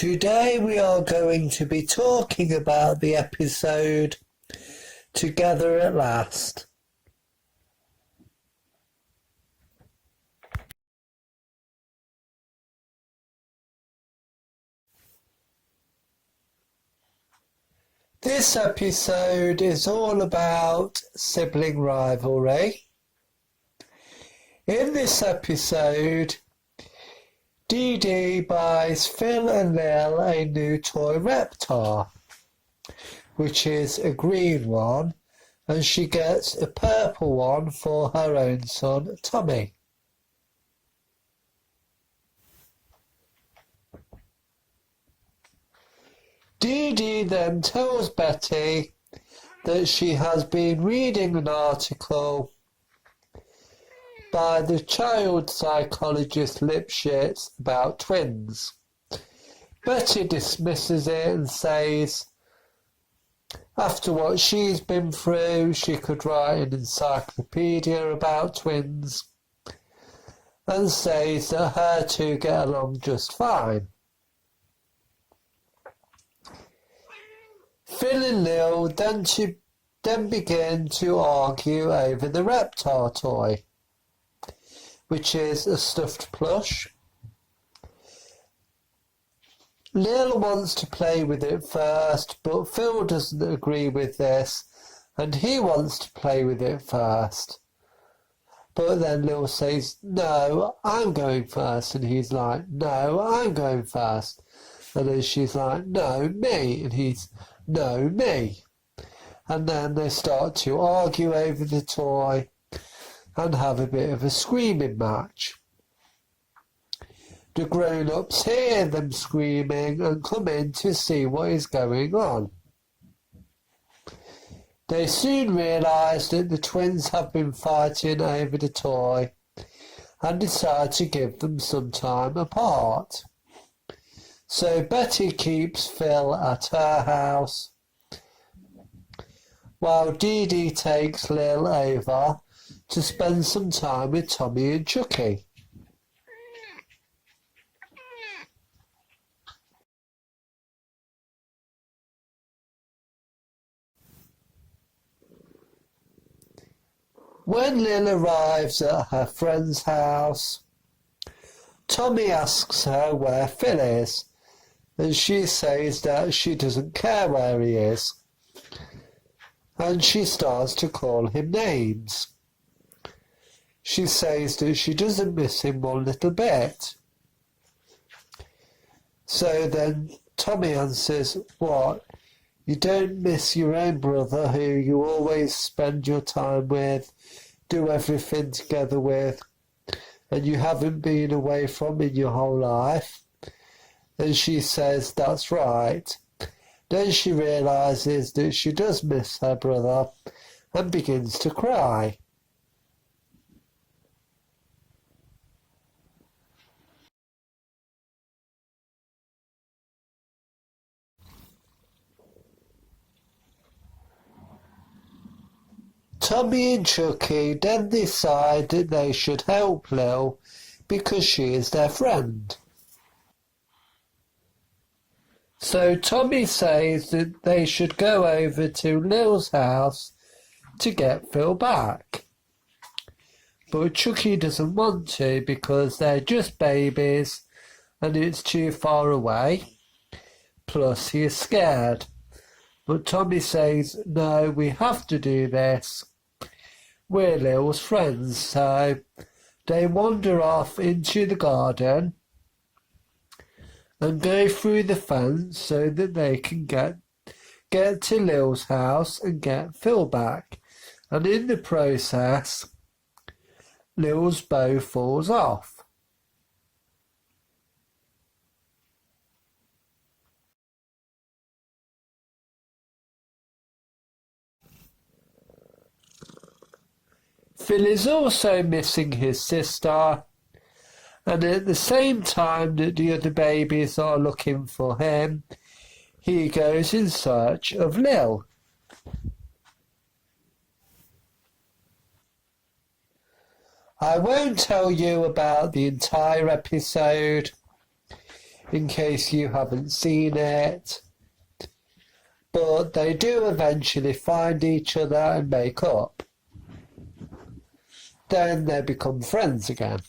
Today we are going to be talking about the episode Together at Last. This episode is all about sibling rivalry. In this episode, Dee Dee buys Phil and Lil a new toy reptar, which is a green one, and she gets a purple one for her own son, Tommy. Dee Dee then tells Betty that she has been reading an article by the child psychologist Lipschitz about twins. Betty dismisses it and says after what she's been through, she could write an encyclopedia about twins, and says that her two get along just fine. Phil and Lil then begin to argue over the reptar toy, which is a stuffed plush. Lil wants to play with it first, but Phil doesn't agree with this, and he wants to play with it first. But then Lil says, "No, I'm going first," and he's like, "No, I'm going first." And then she's like, "No, me," and he's, "No, me." And then they start to argue over the toy and have a bit of a screaming match. The grown-ups hear them screaming and come in to see what is going on. They soon realise that the twins have been fighting over the toy and decide to give them some time apart. So Betty keeps Phil at her house, while Dee Dee takes Lil over to spend some time with Tommy and Chucky. When Lil arrives at her friend's house, Tommy asks her where Phil is, and she says that she doesn't care where he is, and she starts to call him names. She says that she doesn't miss him one little bit. So then Tommy answers, "What? You don't miss your own brother who you always spend your time with, do everything together with, and you haven't been away from in your whole life?" And she says that's right. Then she realises that she does miss her brother and begins to cry. Tommy and Chucky then decide that they should help Lil because she is their friend. So Tommy says that they should go over to Lil's house to get Phil back. But Chucky doesn't want to because they're just babies and it's too far away. Plus he is scared. But Tommy says, "No, we have to do this. We're Lil's friends." So they wander off into the garden and go through the fence so that they can get to Lil's house and get Phil back. And in the process, Lil's bow falls off. Phil is also missing his sister, and at the same time that the other babies are looking for him, he goes in search of Lil. I won't tell you about the entire episode. in case you haven't seen it. But they do eventually find each other and make up. Then they become friends again.